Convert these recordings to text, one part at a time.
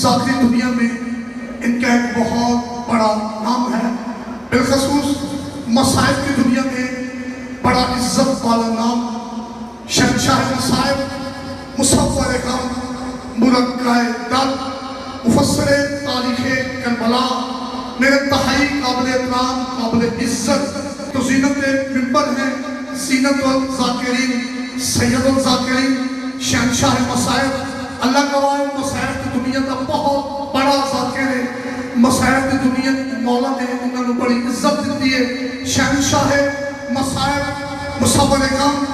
ذاتی دنیا میں ان کا ایک بہت بڑا نام ہے، بالخصوص مصائب کی دنیا میں بڑا عزت والا نام، شہنشاہ مصائب، مصور غم، مرقع درد، مفسر تاریخ کربلا، میرے انتہائی قابل احترام، قابل عزت تو زینت منبر ہیں، زینت الذاکرین، سید الذاکرین، شہنشاہ مصائب۔ اللہ گواہ ہے مصائب کی دنیا کا بہت بڑا ذاکر ہے، مصائب کی دنیا مولا نے انہوں نے بڑی عزت دیتی ہے۔ شہنشاہ مصائب، مصور غم،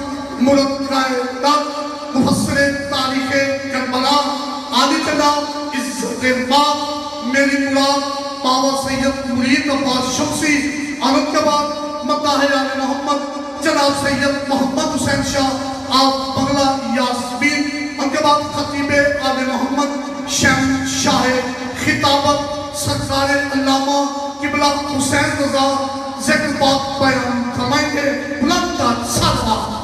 مرقع درد، مفسر تاریخ کربلا، عالی جناب عزت ماں میری مراد بابا سید مرید عباس شمسی، اور ان کے بعد مداح آل محمد جناب سید محمد حسین شاہ آپ بنگلہ یاسمین، ان کے بعد خطیب آل محمد شہنشاہ خطابت سرکار علامہ قبلہ حسین رضا ذکر پاک بیان فرمائیں گے۔ بلند صلوات،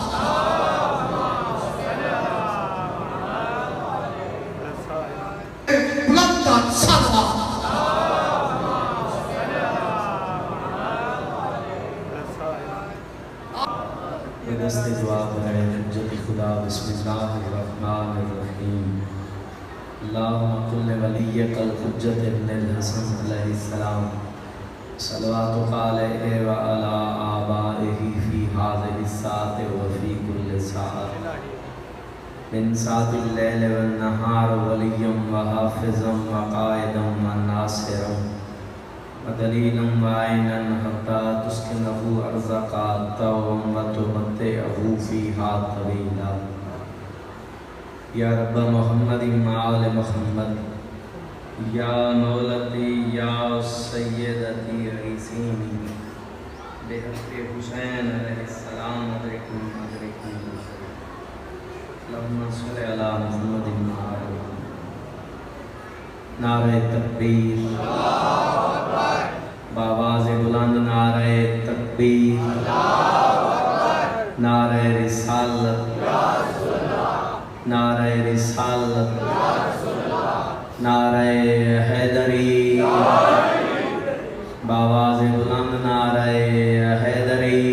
بلند صلوات۔ یہ دست جواب ہے حجت خدا، بسم اللہ الرحمن الرحیم۔ اللہم کل ولیک الحجت ابن الحسن علیہ السلام، صلواتک علیہ وعلی آبائہ فی ہذہ الساعۃ وفی کل ساعۃ، من ساعۃ اللیل والنہار، ولیا وحافظا وقائدا وناصرا ودلیلا وعینا حتی تسکنہ ارضک طوعا وتمتعہ فیہا طویلا۔ یا رب محمد آل محمد، یا مولتی یا سیدتی عیسینی، بحق حسین علیہ السلام ادرکن ادرکن۔ اللہم صلی علی محمد آل محمد۔ نعرہ تکبیر، بآواز بلند نعرہ تکبیر، نعرہ رسالت، نعرہ رسالت، نعرہ حیدری، بآواز بلند نعرہ حیدری،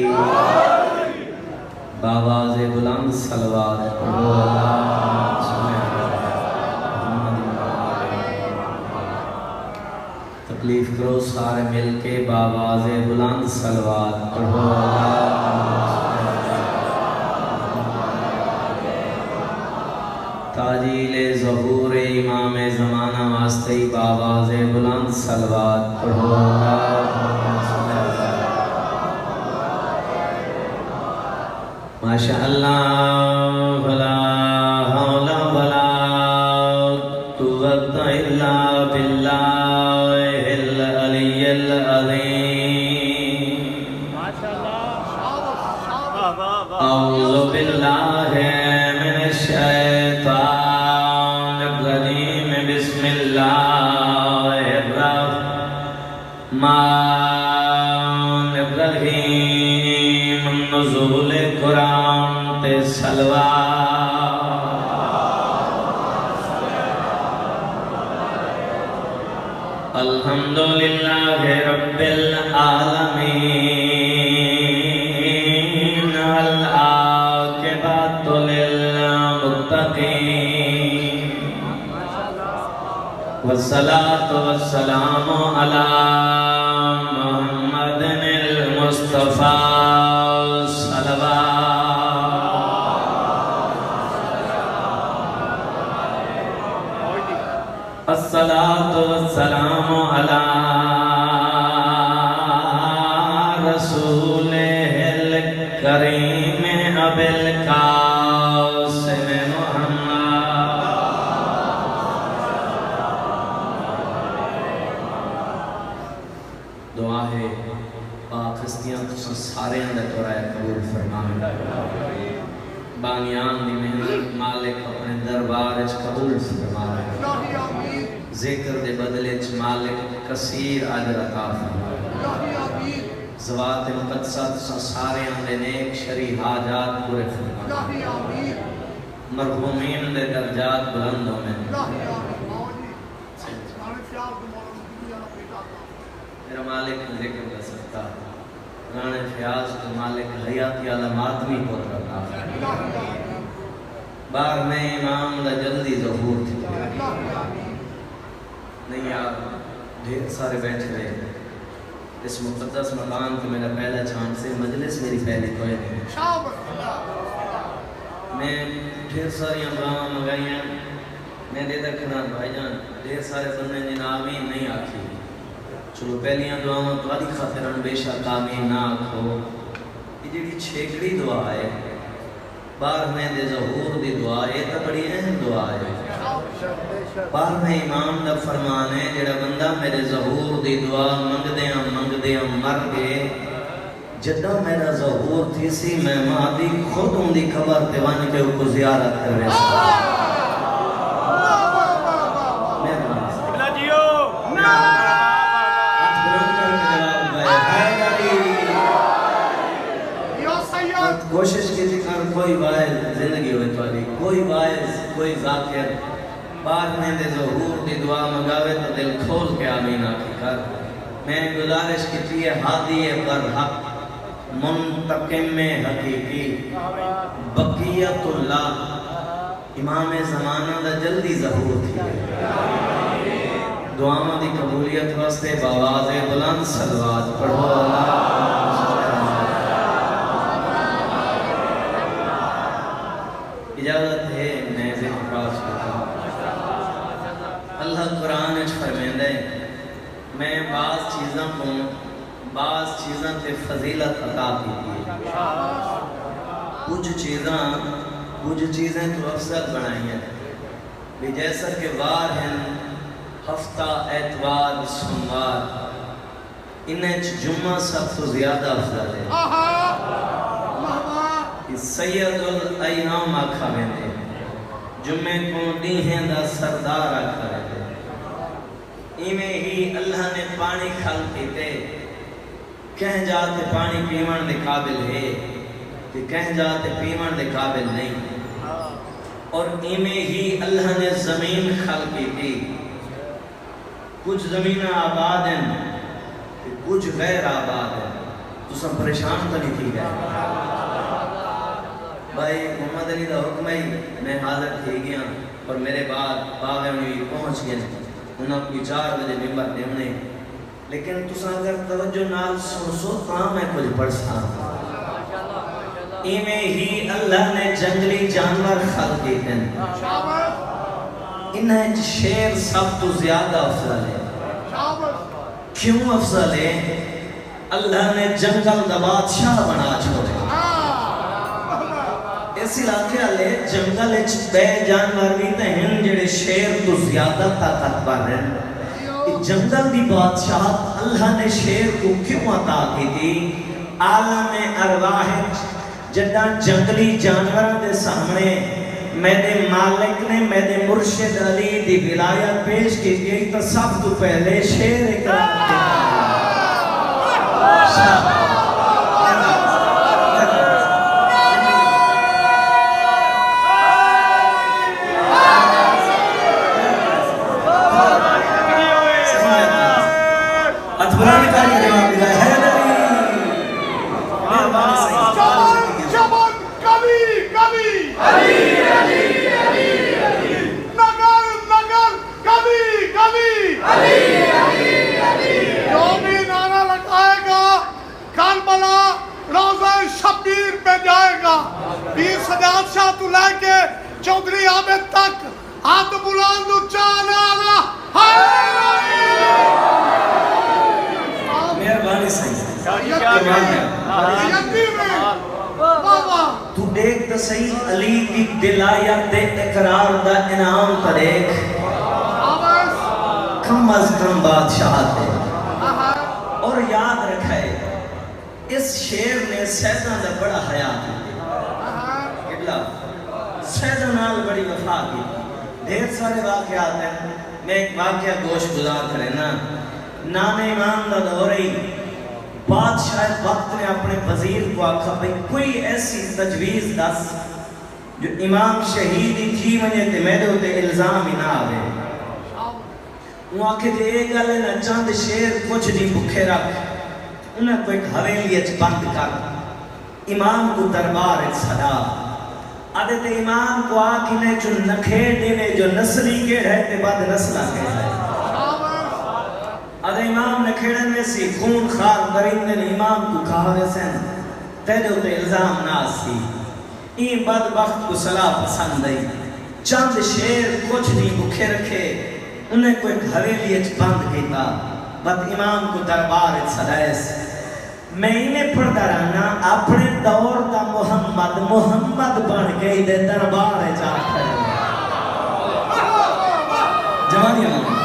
بآواز بلند صلوات پڑھو اللہ صلی تکلیف کرو سارے مل کے بآواز بلند صلوات پڑھو تاجیل ظہور امام زمانہ واسطے بآواز بلند صلوات پڑھو ماشاءاللہ ولا حول ولا قوة الا باللہ العلی العظیم۔ اعوذ باللہ من الشیطان الرجیم، بسم اللہ الرحمن الرحیم۔ نزول قرآن تے صلوات، الحمدللہ رب العالمین، العاقبۃ للمتقین، والصلاة والسلام علی محمد المصطفیٰ الصلاة والسلام علی رسولہ الکریم ابی القاسم محمد۔ دعا ہے پاک ہستیاں تساں سارے اندر دعائے قبول فرمائیں، بانیان دی محنت مالک اپنے دربار اچ قبول فرمائیں، ذکر دے بدلے چ مالک کثیر اجر عطا فرمائے، ذوات مقدسہ تساں سارے اندر نیک شرعی حاجات پورے فرمائیں، مرحومین دے درجات بلند ہوئے، میرا مالک ذکر کا سکتا رانے فیاض تو مالک حیاتی علامات بھی پوت رہا بار میں امام دا جلدی ظہور تھی نہیں یار ڈھیر سارے بیٹھے رہے اس مقدس مکان کو میرا پہلا چانس ہے مجلس میری پہلی کوئی نہیں میں ڈھیر ساری امراں منگائی ہیں میں دے دکھنا بھائی جان ڈھیر سارے بندے جن آمین نہیں آکھی چلو پہلیاں دعاوں تاری خاطران بے شک آمین نہ آکھو یہ جڑی چھیکڑی دعا ہے بار میں دے ظہور دی دعا ہے تو بڑی اہم دعا ہے بار میں امام دا فرمان ہے جڑا بندہ میرے ظہور دی دعا منگ دیاں مر گئے جدہ میرا ظہور تھی سی میں مادی خود ان دی خبر دیوان کے کو زیارت کر رہے سا کوشش کی تھی کہ کوئی باعث زندگی ہوئی توالی کوئی باعث کوئی ذاکر بار میں دے ظہور دی دعا منگاوے تو دل کھول کے آمین آکھی کر میں گزارش کی تھی ہادی پر حق منتقم میں حقیقی بقیت اللہ امام زمانہ دا جلدی ظہور تھی دعاوں دی قبولیت واسطے باواز بلند صلوات پڑھو اللہ اجازت ہے میں ذکر پاس کرتا ہوں اللہ قرآن اچھ فرمیندہ ہے میں بعض چیزاں تے فضیلت عطا کی تھی کچھ چیزیں تو افضل بنائی ہیں بھی جیسا کہ وار ہیں ہفتہ اتوار سوموار انہیں جمعہ سب تو زیادہ افضل ہے سید الایام آکھا ویندے جمعے کو دیہیں دا سردار آکھا ویندے ایمیں ہی اللہ نے پانی کھل کیتے کہیں جاتے پانی پیمن دے قابل ہے کہ کہیں جاتے پیمن دے قابل نہیں اور ایمیں ہی اللہ نے زمین کھل کیتی کچھ زمینہ آباد ہیں کچھ غیر آباد ہیں تو سب پریشان تو نہیں تھی گئے بھائی محمد علی دا حکم ہے میں حاضر تھی گیا اور میرے بعد باغے میں پہنچ گئے انہوں کوئی 4 بجے ممبر دیونے لیکن تسا اگر توجہ نال سو کام میں کچھ پڑھ سا ایمیں ہی اللہ نے جنگلی جانور خلق دیتے ہیں انہیں شیر سب تو زیادہ افضل ہے کیوں افضل ہے اللہ نے جنگل دا بادشاہ بنا چھوڑے اس علاقے والے جنگل اچ بے جانور بھی تے ہیں جڑے شیر تو زیادہ طاقتور ہیں جنگل دی بادشاہ اللہ نے شیر کو کیوں عطا کی تھی عالم ارواح جدہ جنگلی جانوروں دے سامنے میرے مالک نے میرے مرشد علی دی ولایت پیش کی گئی تو سب تو پہلے شیر اکرام چودھری عابد تک ہاتھ بلند اونچا نعرہ مہربانی صحیح تو دیکھ تو صحیح علی کی دلائیت دے اقرار دا انعام تا دیکھ کم از کم بادشاہت دے اور یاد رکھائے اس شیر نے سیدہ دا بڑا حیات دی سیدہ نال بڑی وفا کی دیر سارے واقعات ہیں میں ایک واقعہ گوش گزار کریں نا نام امام دا دورئی بادشاہ وقت نے اپنے وزیر کو آکھا بھئی کوئی ایسی تجویز دس جو امام شہیدی تھی منجھے تے میرے ہوتے الزام ہی نہ آوے وہ آکھے جے ایک گل ہے نا چند شیر کچھ نہیں بکھے رکھ انہیں کوئی حویلی اچ بند کر امام کو دربار اچ صدا عدد امام کو آکھ انہیں جو نکھے دینے جو نسلی کے رہتے بعد نسلہ کے رہتے عدد امام نکھیڑن میں سی خون خار درندن امام کو کہاوے سن تیرے ہوتے الزام ناسی این بدبخت کو صلاح پسند آئی چند شیر کچھ نہیں بکھے رکھے انہیں کوئی حویلی اچ بند کیتا بد امام کو دربار اچ صدایس میں انہیں پڑھتا رہنا اپنے دور دا محمد بن گئی دے دربار اچ آکھر جوانی امام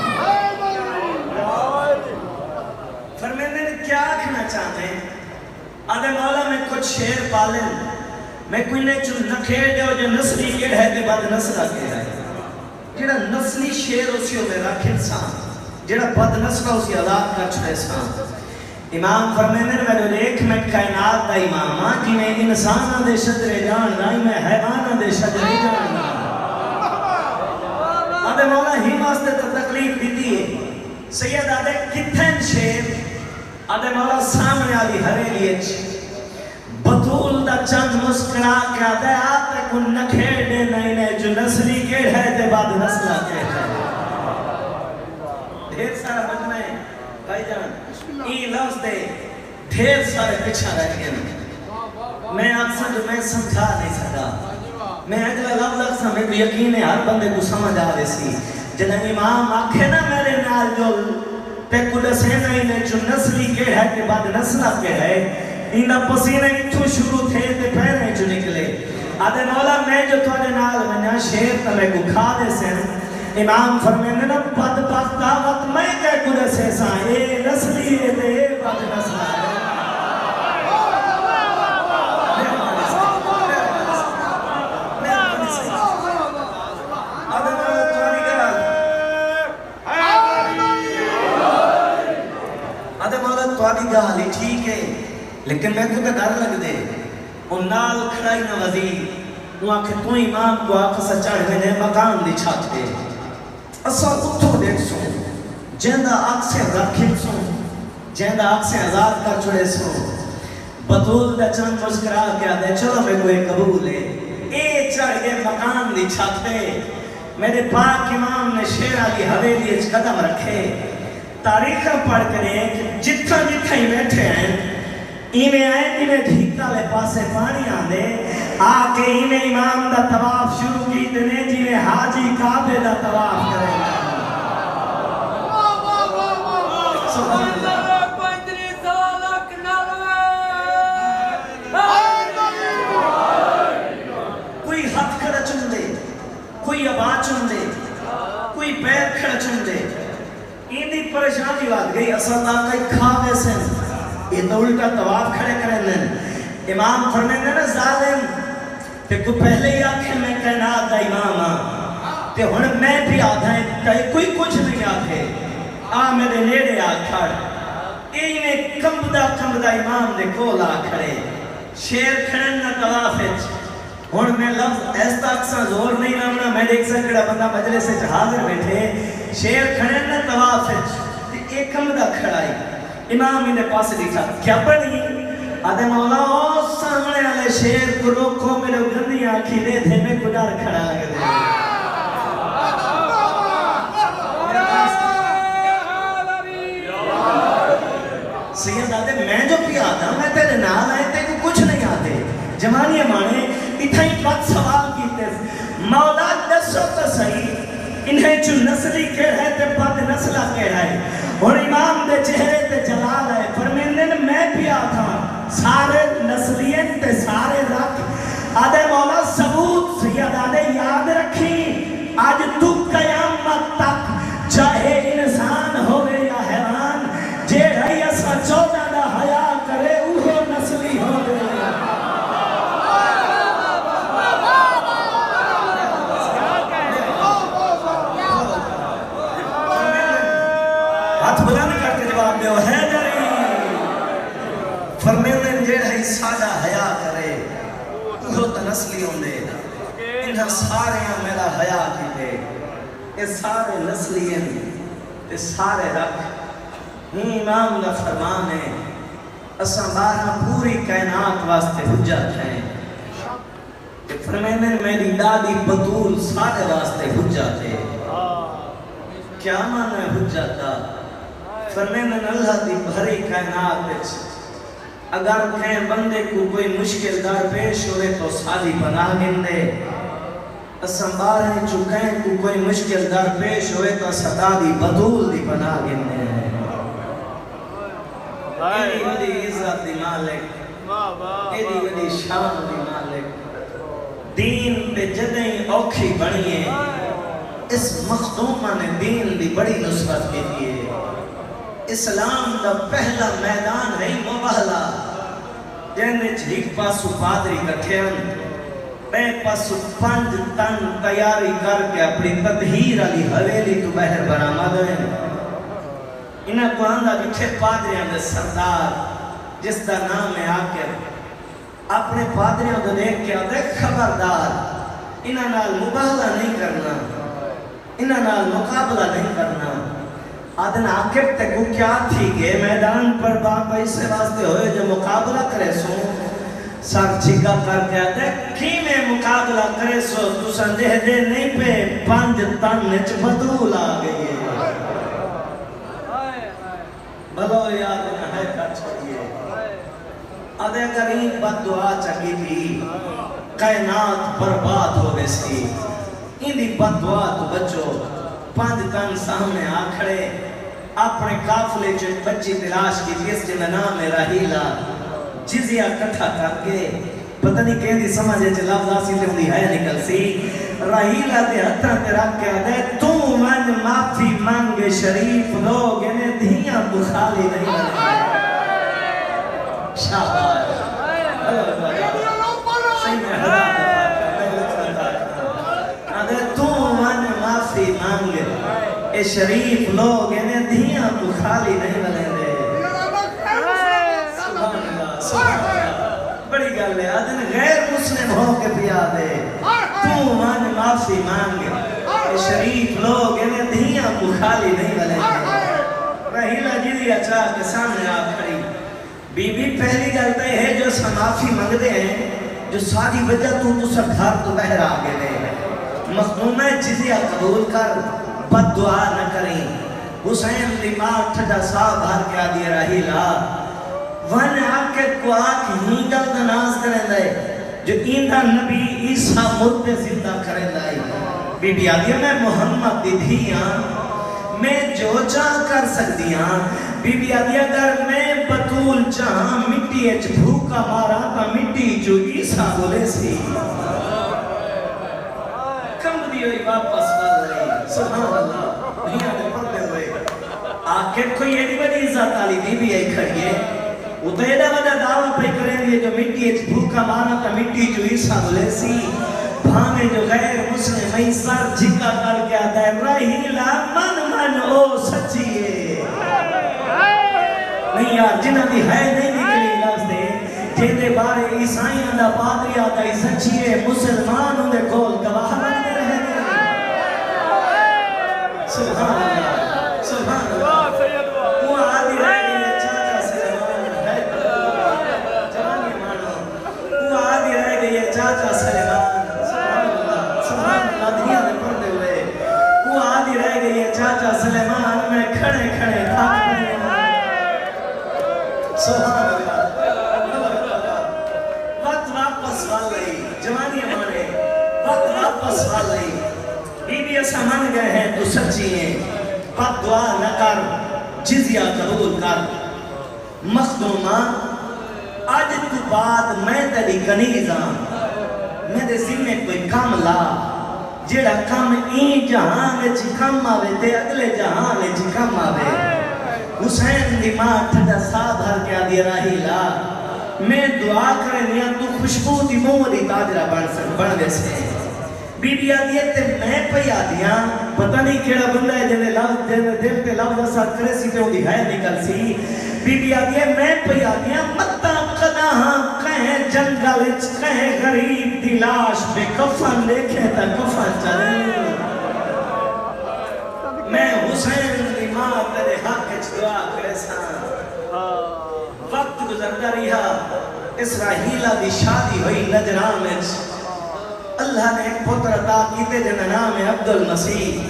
فرمیندے نے کیا آکھنا چاہتے ہیں آدھے مولا میں کچھ شیر پالن میں کوئی نے جو نکھیڑ دے ہو جو نسلی کیڑ ہے تے بعد نسلہ کیڑ ہے جڑا نسلی شیر اسی ہو میں رکھ انسان جڑا بد نسلہ اسی آزاد کر چھڑے انسان امام فرمیندے میں جو ایک میں کائنات دا امامہ جنہیں انسانہ دے شجرے جان رہی میں حیوانہ دے شجرے جان رہی آدھے مولا ہی واسطے تو تکلیف دیتی ہے سید آدھے کتھن شیر آدھے مولا سامنے آلی حویلی اچ بطول دا چند مسکرا کے آدھے آتے کو نکھیڑ دے نہیں جو نسلی کیڑ ہے دے بعد نسلہ کیڑ ہے ڈھیر سارا مجمع ہے بھائی جان ای لفظ دے ڈھیر سارے پچھا رہ گئے میں اکثر جو میں سمجھا نہیں سکا میں اگلا لفظ اکثر میں بھی یقین ہے ہر بندے کو سمجھ آ رہی سی جنہیں امام آنکھے نا میرے نال جو تے کل سینہ انہیں جو نسلی کیڑ ہے تے بعد نسلہ کیڑ ہے انہا پسینہ اتھو شروع تھے تے پہنے جو نکلے آدھے مولا میں جو توڑے نال میں نے شیر تمہیں کو کھا دے سن امام فرمیندے نا بدبخت دعوت میں کہے کل سیسا اے نسلی ہے تے اے بعد نسلہ ہے توالی گالی ٹھیک ہے لیکن میں کو ڈر لگ دے ان نال کھڑائی نہ وزیر وہ آنکھ تو امام کو آنکھ سے چڑھ میں مقام دی چھاتے اسا اتھو دیکھ سو جہندہ آنکھ سے رکھیں سو جہندہ آنکھ سے آزاد کر چھوڑے سو بطول دا چند مسکرا کیا دے چلو میں کوئی قبول ہے اے چڑھ گئے مقام دی چھاتے میرے پاک امام نے شیر علی حویلی اچ قدم رکھے تاریخ پڑھ کریں کہ جتھا جتھا ہی بیٹھے ہیں انہیں آئے انہیں ڈھیکتا لے پاسے پانی آدھے آکے انہیں امام دا طواف شروع کی دنے جنہیں حاجی کعبے دا طواف کریں سبحان اللہ کوئی ہاتھ کھڑا چن دے کوئی آواز چن دے کوئی پیر کھڑا چن دے ایندی پریشانی بات گئی اصل آقای کھاوے سن یہ تو الٹا طواف کھڑے کریں دن امام فرمیندے نا ظالم کہ کو پہلے ہی آنکھیں میں کائنات دا امام آن کہ ہن میں بھی آدھا ہے کوئی کچھ نہیں آتے آ میرے نیڑے آ کھڑ اینے کمبدہ امام دے کول آ کھڑے شیر کھڑن نا طواف اچ ہن میں لفظ ایسا اکثر زور نہیں رہنا میں دیکھ سکڑا بندہ مجلس سے حاضر بیٹھے شیر کھڑن نا طواف اچ ایک کمبدہ کھڑائی امام انہیں پاس دیکھا کیا پڑھی آدھے مولا او سامنے والے شیر کو روکو میرے گندی آنکھی دے تھے میں کدار کھڑا لگے دے سید آدھے میں جو بھی آدھا میں تیرے نال آئے تے کو کچھ نہیں آتے جمانی مانے اتھائی بات سوال کیتے مولا دسو تو صحیح انہیں جو نسلی کہہ ہے تے بد نسلہ کہہ ہے اور امام دے چہرے تے جلال ہے فرمیندے میں بھی آتا سارے نسلیت تے سارے رکھ آدھے مولا ثبوت سید آدھے یاد رکھی آج تو قیامت تک چاہے انسان ہوئے یا حیوان جے رہی اسا چودہ دا حیا کرے اوہو نسلی ہوئے ہاتھ بلند کر کے جواب دے حیدری فرمیندے جے رہی سادہ حیا کرے اوہو تا نسلی ہوندے انہا سارے میرا حیا کیتے یہ سارے نسلی ہیں تے سارے رکھ امام دا فرمان ہے اساں بارہ پوری کائنات واسطے حجت ہیں فرمینے میری دادی بطول سارے واسطے حجت ہے کیا مانا ہے حجت دا فرمینے اللہ دی بھری کائنات وچ اگر کہیں بندے کو کوئی مشکل دار پیش ہوئے تو سادی پناہ گندے اساں بارہ چکیں کو کوئی مشکل دار پیش ہوئے تو سدا دی بطول دی پناہ گندے ہیں ایدی ودی عزت دی مالک ایدی ودی شان دی مالک دین پہ جدیں اوکھی بڑھئے اس مخدومہ نے دین دی بڑی نصرت کی دیئے اسلام دا پہلا میدان ہے مبہلا جنہیں ایک پاسو پادری کٹھیں بے پاسو 5 تن تیاری کر کے اپنی تدہیر علی حویلی تو بہر برآمد ہیں انہاں کو آندہ جتھے پادریاں دے سردار جس دا نام ہے آکر اپنے پادریاں دے دیکھ کے آدھے خبردار انہاں نال مباہلہ نہیں کرنا انہاں نال مقابلہ نہیں کرنا آدھن آکر تے کو کیا تھی گے میدان پر باپ ایسے واسطے ہوئے جو مقابلہ کرے سو سر چھکا کر کے آدھے کی میں مقابلہ کرے سو تو سندہ دے نہیں پہ 5 تن نچ بدول آگئے بلو یاد نہ ہے کر چھوڑیے آدھے اگر ایک بد دعا چکی تھی کائنات برباد ہو گئے سی اندھی بد دعا تو بچو 5 تن سامنے آکھڑے اپنے قافلے جو بچی تلاش کی جس جن نام ہے رحیلہ جزیہ کٹھا کر کے پتہ نہیں کہیں دی سمجھے چھ لفظ آسی تے ہوندی ہے نکل سی رحیلہ دے ہتھاں تے رکھ کے آدھے تو من معافی مانگے شریف لوگ انہیں دھیاں بخالی نہیں بنے شاباش صحیح میں آدھے تو من معافی مانگے اے شریف لوگ انہیں دھیاں بخالی نہیں بنے بڑی گل ہے آدھن غیر مسلم ہو کے پیا دے تو من معافی مانگے شریف لوگ انہیں دھیاں بخالی نہیں بلے رحیلہ جیدی اچھا کے سامنے آپ کھڑی بی بی پہلی گلتا ہے جو سا معافی مانگ دے ہیں جو ساری وجہ تو سب گھر تو بہر آگے دے مخدومہ جزیہ قبول کر بد دعا نہ کریں حسین دماغ ٹھڑا صاحب بھر کے آدھی رحیلہ ون آکے کو آکھ ہی گل دناز کریں دائے جو ایندہ نبی عیسیٰ مردے زندہ کریں دائے بی بی آدھی میں محمد دی دھیاں میں جو چاہ کر سکتیاں بی بی آدھی اگر میں بطول چاہاں مٹی اچ بھوکا مارا تا مٹی جو عیسیٰ بولے سی کم دی ہوئی واپس والے سبحان اللہ نہیں آدھے پڑھنے ہوئے آکے کوئی ایڈی بڑی عزت آلی بی بی آئی کھڑیے اتیدہ وجہ دعویٰ پہ کریں گے جو مٹی اچ بھوکا مارا تا مٹی جو عیسیٰ بولے سی بھانے جو غیر مسلم ہی سر جھکا کر کے آتا ہے رحیلہ من او سچیے نہیں یار جنہ دی ہے نہیں نکلی لفظ دے جیدے بارے عیسائیاں دا پادری آتا ہے سچیے مسلمانوں دے کول گواہ بنتے رہے سبحان اللہ سبحان اللہ وہ آدھی رہے چاچا سلیمان سبحان اللہ دنیا میں پڑھتے ہوئے وہ آدھی رہ گئی ہے چاچا سلیمان میں کھڑے کھڑے کھاک پڑھنے سبحان اللہ وقت واپس والی جوانی ہمارے وقت واپس والی بی بی ایسا من گئے ہیں تو سچی ہیں بد دعا نہ کر جزیہ قبول کر مخدومہ آج تو بعد میں تیری کنیزاں میرے ذمے کوئی کام لا جیڑا کام این جہاں میں چی کام آوے تے اگلے جہاں میں چی کام آوے حسین دی ماں ٹھڑا سا بھر کے آدھی رحیلہ میں دعا کرے نیا تو خوشبو دی مولی تاجرہ بن دے سے بی بی آدھی ہے تے میں پہی آدھیاں پتہ نہیں کیڑا بندہ ہے جنہیں لفظ دل تے لفظ اثر کرے سی تے ہوں دی ہے نکل سی بی بی آدھی ہے میں پہی آدھیاں مطا قداہاں کہیں جنگل کہیں غریب دی لاش پہ کفن دیکھے تا کفن چلے میں حسین دی ماں ماں تیرے حق وچ دعا کرے سا وقت گزرتا رہا اسرائیلہ دی شادی ہوئی نجران وچ اللہ نے ایک پتر عطا کیتے جن نام ہے عبد المسیح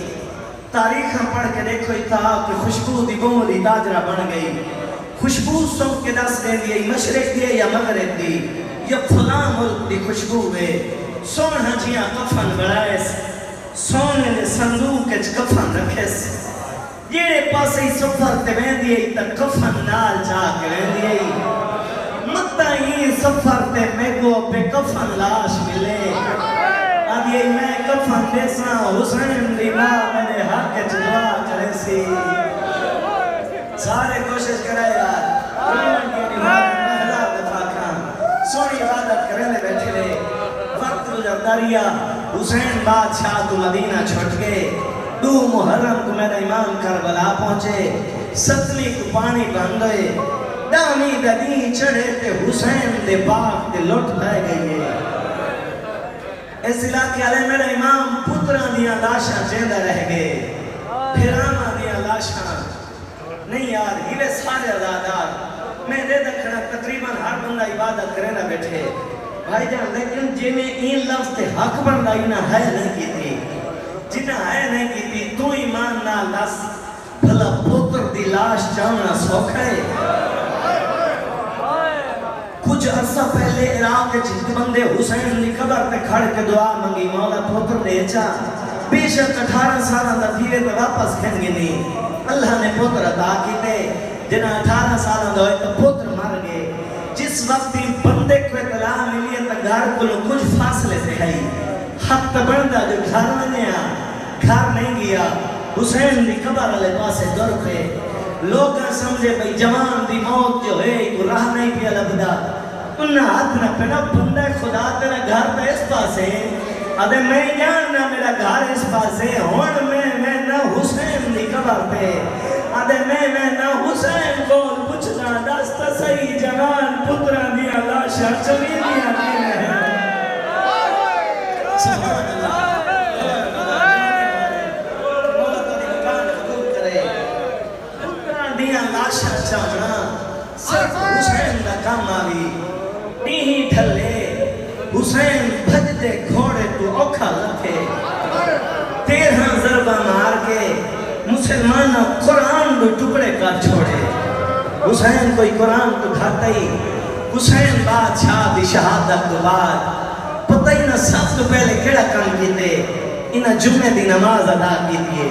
تاریخ ہم پڑھ کے دیکھو اتحاب کہ خوشبو دی بولی تاجرہ بن گئی خوشبو سن کے دس دے دی مشرق دی یا مغرب دی یا فلاں ملک دی خوشبو ہے سونا جیاں کفن بڑھائیس سونے دے صندوق اچ کفن رکھیس جیڑے پاسے سفر تے میں دیئے تا کفن نال جا کے میں دیئے مطا ہی سفر تے میں کو پہ کفن لاش ملے آدھیے میں کفن دیسا حسین دی ماں میرے حق دعا کرے سی سارے کوشش کرے یار سونی عبادت کرنے بیٹھے لے وقت گزرتا رہا حسین بادشاہ تو مدینہ چھوٹ گئے 2 محرم کو میرا امام کربلا پہنچے 7ویں کو پانی بند ہوئے دامی ددین چڑھے تے حسین دے باغ تے لٹ پائے گئے اس علاقے والے میرا امام پتران دیا لاشاں جیندہ رہ گئے پھراما دیا لاشاں نہیں یار ہیوے سارے عزادار میں دے دکھنا تقریباً ہر بندہ عبادت کرے نہ بیٹھے بھائی جان لیکن جی میں این لفظ تے حق بندائی نہ ہے نہیں کی تھی جنہ ہے نہیں کی تھی تو ایمان نہ لس بھلا پتر دی لاش جانا سوکھ ہے کچھ عرصہ پہلے عراق کے جھت بندے حسین نے قبر تے کھڑ کے دعا منگی مولا پتر دے چا بے شک 18 سالہ دا دھیرے تے واپس کھن گے نہیں اللہ نے پتر عطا کیتے جنہ 18 سالہ دا ہوئے تو پتر مر گئے جس وقت بندے کو اطلاع ملی ہے تو گھر کو کچھ فاصلے سے ہے حق بندہ جو گھر میں گھر نہیں گیا حسین دی قبر علیہ پاسے در پہ لوگ سمجھے بھئی جوان دی موت جو ہے کو راہ نہیں پیا لبدا انہاں ہاتھ نہ پہنا بندہ خدا تیرا گھر پہ اس پاسے ادھے میں جاننا میرا گھر اس پاسے ہون میں نہ حسین دی قبر پہ ادھے میں نہ حسین کو پوچھنا دستا صحیح جوان پتران دیا لاشا چلی دیا دیا ہے سبحان اللہ لاشا چاہنا صرف حسین دا کام آگی نہیں ڈھلے حسین بھج دے گھوڑے تو اوکھا لکھے 13 ضربہ مار کے مسلمانہ قرآن دو ٹکڑے کا چھوڑے حسین کوئی قرآن تو کھاتا ہی حسین بادشاہ دی شہادت تو بعد پتہ ہی نہ سب تو پہلے کیڑا کام کیتے انہا جمعہ دی نماز ادا کی دیئے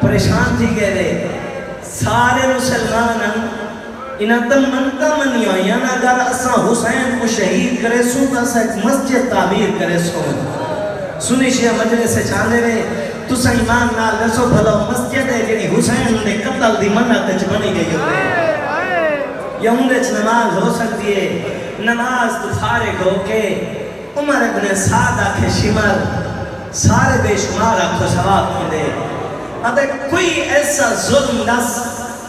پریشان تھی گئے دے سارے مسلمان انہاں تمنتا منی ہوئی یعنی اگر اساں حسین کو شہید کرے سو تو اساں ایک مسجد تعمیر کرے سو سنی شیعہ مجلس سے چاندے رہے تو سا ایمان نال رسو بھلو مسجد ہے جنہی حسین نے قتل دی منت اچ بنی گئی ہوئے یا اندھچ نماز ہو سکتی ہے نماز تو فارغ ہو کے عمر ابن سعد آکھے شمر سارے بے شمار آکھو ثواب کی دے ادھے کوئی ایسا ظلم نس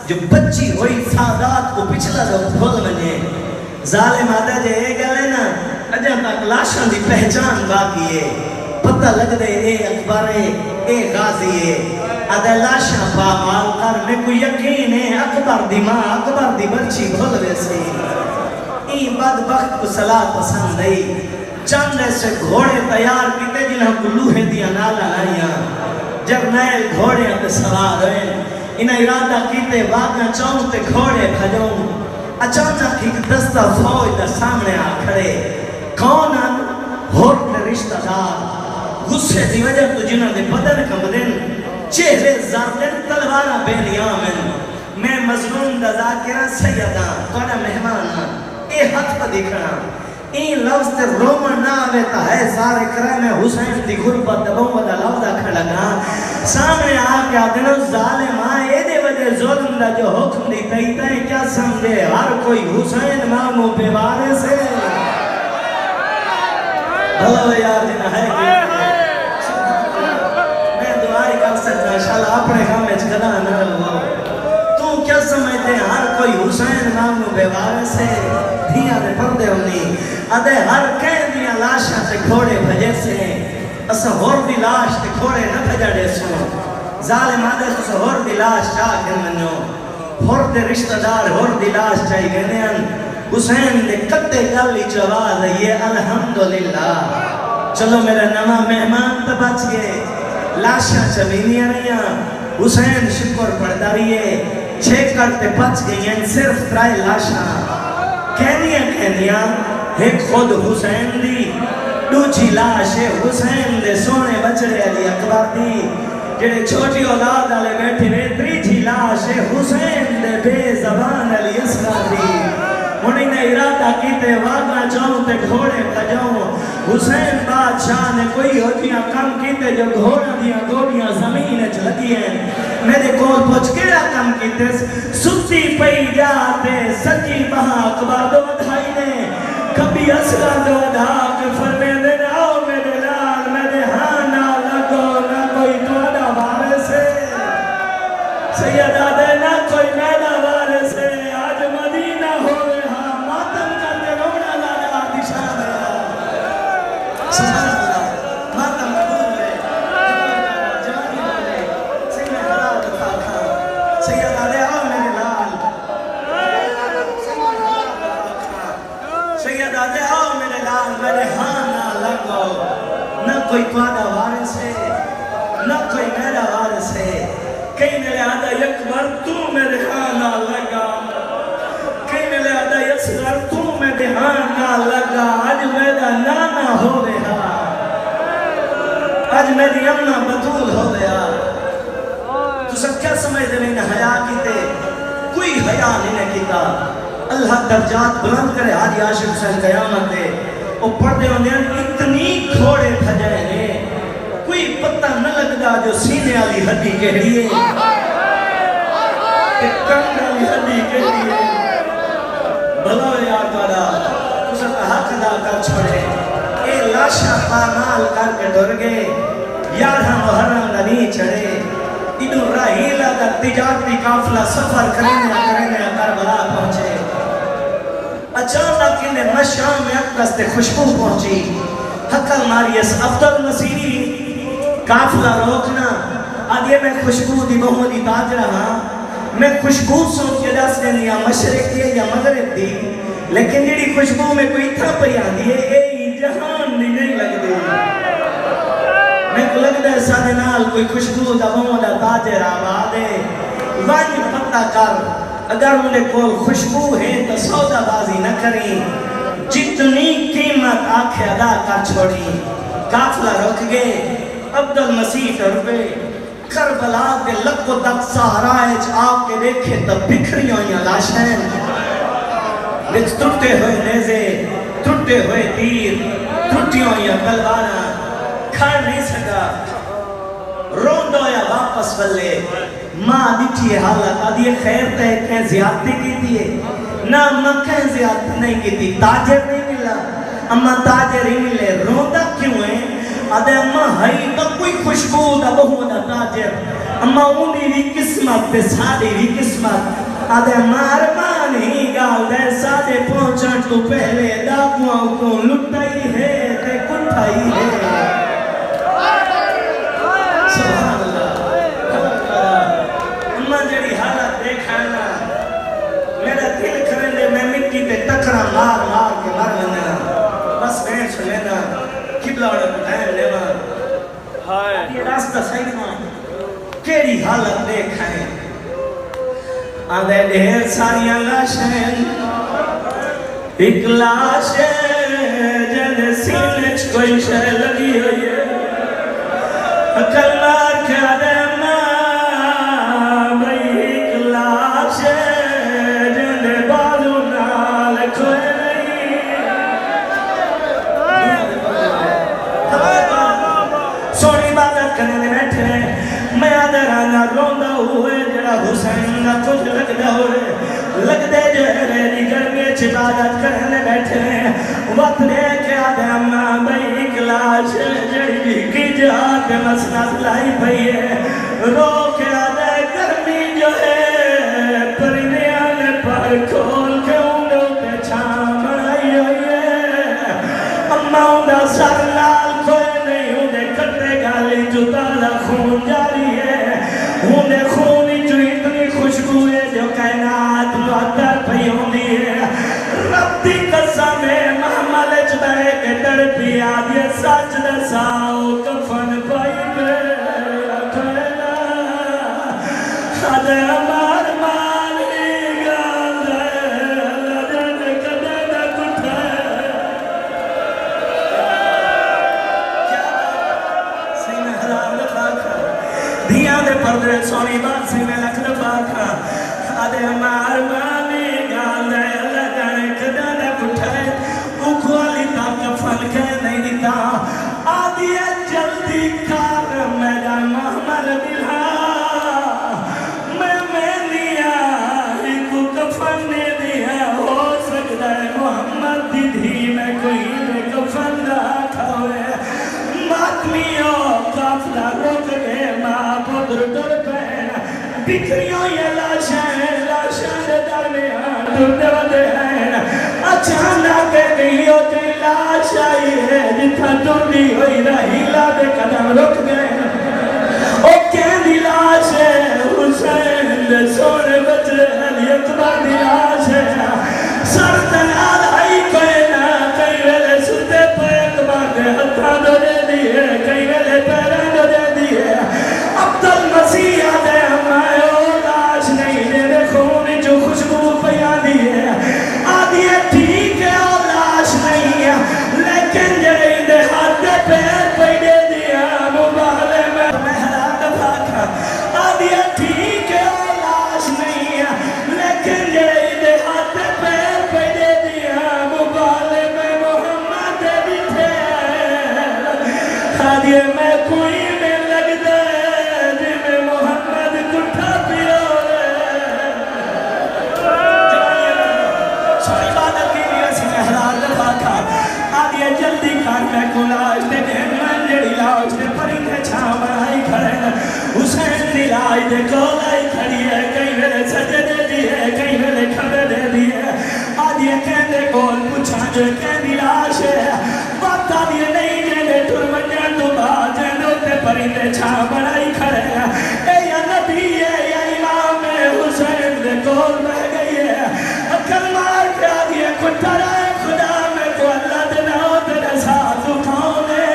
جو بچی ہوئی سادات کو پچھلا جو بھول منجے ظالم آدھے جے اے گلے نا اجاں تک لاشاں دی پہچان باقی ہے پتہ لگ دے اے اکبر ہے اے غازی ہے ادھے لاشاں پامال کر میں کوئی یقین ہے اکبر دی ماں اکبر دی بچی بھول ویسی این بدبخت کو صلاح پسند ہے چند ایسے گھوڑے تیار کیتے جنہاں کو لوہے دیا نالا لائیاں جرنیل گھوڑے پہ سوار ہوئے انہیں ارادہ کیتے واقعہ چونتے گھوڑے بھجوں اچانک ایک دستہ فوج در سامنے آ کھڑے کون ان ہوتے رشتہ دار غصے دی وجہ تو جنہوں نے بدن کا بدن چہرے زاردن تلوارہ بین یامن میں مظلوم دا ذاکرہ سیدہ توڑا مہمانا اے حق پہ دکھنا این لفظ تے رومن نہ آویتا ہے سارے کرائے میں حسین دی غربت دبوں ودا لفظہ کھڑا گا سامنے آکے آدھنو ظالم آئے دے وجہ ظلم دا جو حکم دی تیتا ہے کیا سمجھے ہر کوئی حسین مامو پہ بارے سے اللہ یاد دینا ہے میں دعائی کر سکتا انشاءاللہ اپنے کام میں چکلا نہ لگا تو کیا سمجھتے ہر کوئی حسین مامو پہ بارے سے دھیاں دے پردے ہونی ادھے ہر کہیں دیا لاشاں تے کھوڑے بھجے سے اسا غور دی لاش تے کھوڑے نہ بھجا دے سو ظالم آدھے تو ہور دی لاش چاہ کے منو ہور دے رشتہ دار ہور دی لاش چاہی گئے ہیں حسین دے کتے گلی چواز ہے یہ الحمدللہ چلو میرا نوا مہمان تو بچ گئے لاشاں چمینیاں رہیاں حسین شکر پڑھتا رہیے چھے کرتے بچ گئی ہیں صرف ترائے لاشاں کہنیاں ایک خود حسین دی دوچی لاش حسین دے سونے بچڑے علی اکبر دی جڑے چھوٹی اولاد والے بیٹھے نے تریجی لاش حسین دے بے زبان علی اصغر دی انہیں نے ارادہ کیتے واگنا جاؤں تے گھوڑے بجاؤں حسین بادشاہ نے کوئی ہوتیاں کم کیتے جو گھوڑا دیا گوڑیاں زمین اچ لگی ہیں میرے کول پوچھ کیڑا کم کیتے ستی پئی جاتے سجی بہا اکبر دو دھائی نے کبھی اصغر دو دھا کے فرمے دے آؤ میرے لال میرے ہاں نہ لگو نہ کوئی توڑا وارث ہے سیدہ دے نہ کوئی میرا وارث ہے آج مدینہ ہوئے ہاں ماتم کرتے رونا لالا دشا دیا سبحان اللہ ماتم قبول ہوئے جوانی ہوئے سیدہ خراب دفاع تھا سیدہ دے آؤ میرے لال سیدہ دے آؤ میرے لال میرے ہاں نہ لگو نہ کوئی توڑا وارث ہے نہ کوئی میرا وارث ہے کئی میرے آدھا یکبر تو میرے ہاں نہ لگا کئی میرے آدھا یسغر تو میرے ہاں نہ لگا آج میرا نانا ہو گیا آج میری امنہ بطول ہو گیا تو سب کیا سمجھ دے میں نے حیاء کیتے کوئی حیاء نہیں کیتا اللہ درجات بلند کرے آج عاشق حسین قیامت دے وہ پردے ہوندے ہیں اتنی کھوڑے بھجائے نے کوئی پتہ نہ لگدا جو سینے والی ہڈی کہڑی ہے کہ کمر والی ہڈی کہڑی ہے بھلا یار تارا تو سب حق ادا کر چھوڑے اے لاشا پامال کر کے ڈر گئے یارہ محرم نبی چڑھے انہوں راہیلہ کا تجارتی قافلہ سفر کرنے کربلا پہنچے اچانک انہیں مشام میں اقدس تے خوشبو پہنچی حقل ماری اس عبدالمسیح قافلہ روکنا آدھے میں خوشبو دی بہو دی تاج رہا میں خوشبو سوچ کے دس دیں یا مشرق دی یا مغرب دی لیکن جیڑی خوشبو میں کوئی تھا پہ آدھی ہے اے جہان دی نہیں لگ دی میں کو لگ دے سادے نال کوئی خوشبو دا بہو دا تاج رہا دے وانج پتہ کر اگر انہیں کول خوشبو ہے تو سودا بازی نہ کریں جتنی قیمت آنکھیں ادا کر چھوڑی قافلہ رک گئے عبدالمسیح ٹربے کربلا کے لک و دک سہرائج آپ کے دیکھے تب بکھری ہوئیں لاشیں وچ ٹوٹے ہوئے نیزے ٹوٹے ہوئے تیر ٹوٹی ہوئیں تلوارا کھڑ نہیں سکا روندو یا واپس بلے ماں دیٹھی حالت آدھی خیر تے کہیں زیادتی کی دیئے نہ اماں کہیں زیادتی نہیں کی دی تاجر نہیں ملا اماں تاجر ہی ملے روندا کیوں ہے آدھے اماں ہائی تو کوئی خوشبو دا بہو دا تاجر اماں انہی بھی قسمت پہ سادی بھی قسمت آدھے اماں ارمان ہی گال دے سادے پہنچن تو پہلے داغوان کو لٹائی ہے تے کٹھائی ہے سبحان اللہ اماں جڑی حالت دیکھانا میرا دل کرنے میں مٹی پہ ٹکرا مار مار کے مر لینا بس میں چھو لینا قبلہ اور ٹائم لینا یہ راستہ صحیح نہ کیڑی حالت دیکھائیں آدھے ڈھیر ساریاں لاشیں ایک لاش جن سینچ کوئی شے لگی ہوئی ہے عقل مار کے آدھے ماں بھئی ایک لاش جن بازو نال کوئی سونی بادت کرنے دے بیٹھے میں آدھر آنا روندہ ہوئے جڑا حسین نہ کچھ لگ دے ہوئے لگ دے جو ہے میری گرمی چبادت کرنے بیٹھے وقت لے کے آدھے اماں بھئی ایک لاش جڑی بھی کی جہاد مسنات لائی بھئی ہے رو کے آدھے گرمی جو ہے پرندیاں نے پر کھول کے انہوں پہ چھام آئی ہوئی ہے اماں انہوں سر لال کوئی نہیں انہیں کٹے گالی جو تالا خون جاری ہے آدھے مار مالی گال لجن کدے نہ کٹھے سینے حلال دفاع دھیاں دے پردے سونی بات سینے لکھ دفاع آدھے مار مالی گال لجن کدے نہ کٹھے اکھوالی تا کفن کے نہیں دیتا آدھی جلدی کار میرا محمد دلہا میں لیا ایک کفن نے دیا ہو سکتا ہے محمد دی دھی میں کوئی کفن نہ کھوئے ماتمیوں قافلہ روک گئے ماں پدر در پہن بکریوں یہ لاشیں درمیان دردے ودے ہیں اچانک دیو تے لاش آئی ہے جتھا ٹردی ہوئی رہیلا دے قدم رک گئے او کہندی لاش ہے حسین دے سونے بچے علی اکبر دی لاش ہے سر تنال آئی کوئی نہ کئی ویلے ستے پہ اکبر دے ہتھا دو دے دیئے کئی ویلے پیرے دو دے دیئے عبدالمسیح آدھے ہمائے او لاش نہیں دے دے خون جو خوشبو پیا دیئے آدھی ہے ٹھیک ہے اور لاش نہیں ہے لیکن جرہی دے ہاتھ دے پیر پیڑے دیا مبالے میں محراب بھاکا آدھی ہے ٹھیک ہے اور لاش نہیں ہے لیکن جرہی دے ہاتھ دے پیر پیڑے دیا مبالے میں محمد بیٹھے آدھی ہے میں کوئی میں لگ دے جی میں محمد کٹھا پیو جلدی کار میں کولاش دے دے من جڑی لاش دے پرندے چھاں بنائی کھڑے حسین دی لاش دے کولائی کھڑی ہے کئی ویلے سجے دے دی ہے کئی ویلے کھڑے دے دی ہے آدھی کہندے کول پوچھا جو کہندی لاش ہے وقت آدھی نہیں جیندے ٹر منجن تو بعد جیندو تے پرندے چھاں بنائی کھڑے اے یا نبی ہے یا امام حسین دے کول بہ گئی ہے کلمہ کے آدھی کٹھا رہے خدا میں کو اللہ دے ساتھ اٹھاؤنے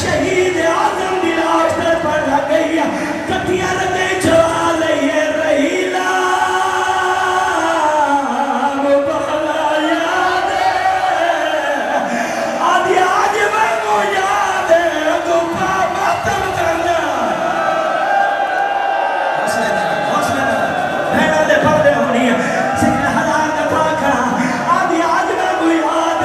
شہید آدم دی لاش در پر لگئی کتیاں لگے چھوا لئیے رہیلا مبالا یاد آدھی آج میں کو یاد گفا ماتم کرنا حوصلہ بھیڑا دے پردے ہونی سکر حلال دفاع کا آدھی آج میں کو یاد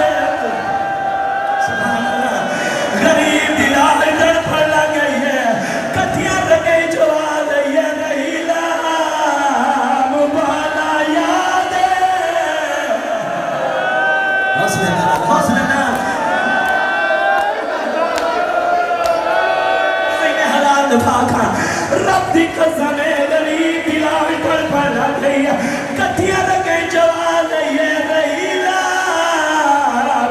غریب دلال در پر لگئی ہے کتیاں لگئی جو آدھئی ہے رہیلا مبالا یاد حوصلہ سینے حلال دفاع کا رب دی قسم ہے غریب دلال پر لگئی ہے کتیاں لگئی جو آدھئی ہے رہیلا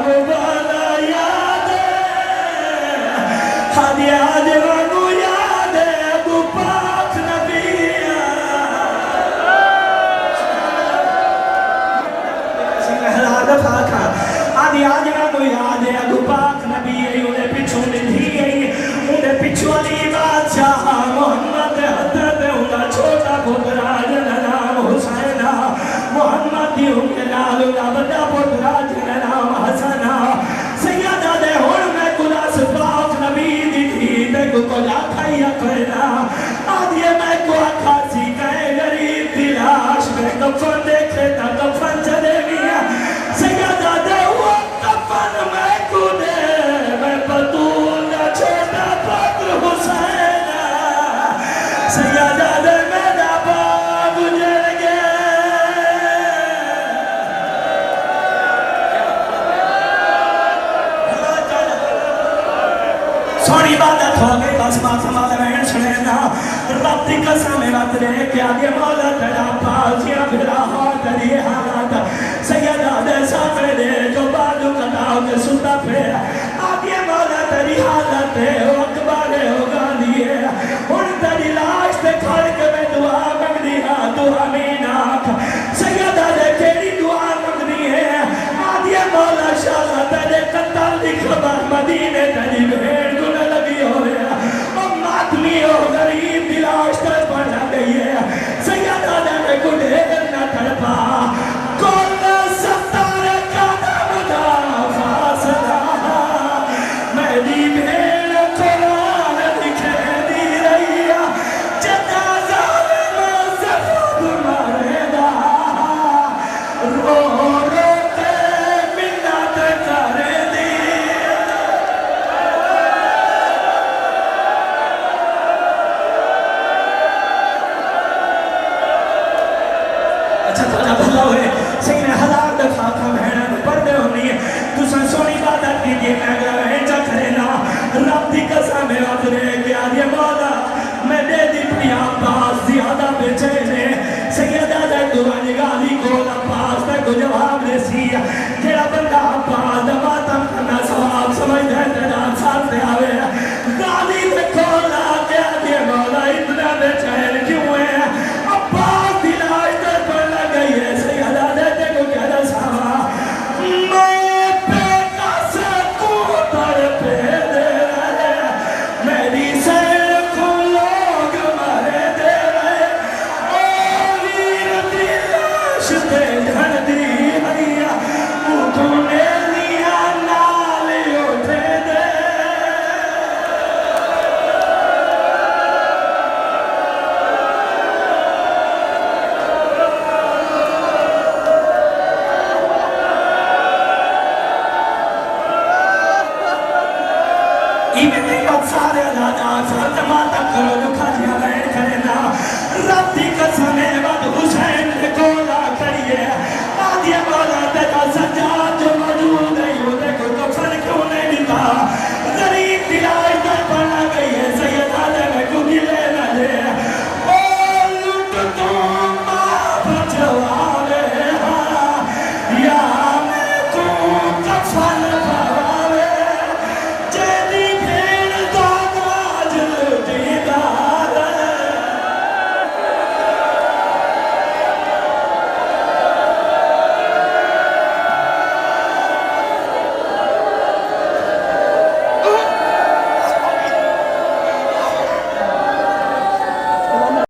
مبالا یاد آدھی آج وانو یاد ہے ابو پاک نبی سنہلا دفاع کا آدھی آج وانو یاد ہے ابو پاک نبی انہیں پچھو ملی انہیں پچھو علی بادشاہ محمد حضرت انہیں چھوٹا پترا جنہ نام حسینہ محمد دی انہیں نال انہیں بڑا پترا جنہ نام حسنہ سیدہ دے ہون میں کلاس پاک نبی کو کلا کھایا کرنا آدھیے میں کو آکھا سی کہے غریب دی لاش میں کفن دیکھے تا کفن چلے گیا سیدہ دے وہ کفن میں کو دے میں بطول نہ چھوٹا پتر حسین سیدہ دے میرا باغ اجڑ گئے سونی عبادت ہو گئی بس بات ہمارے بہن سنینا رب دی قسم رب دے کیا دے مولا تیرا پاسیا پھرا ہو تیری حالات سیدہ دے سامنے دے جو بالو کٹاؤ کے ستا پھر آدھے مولا تیری حالت ہے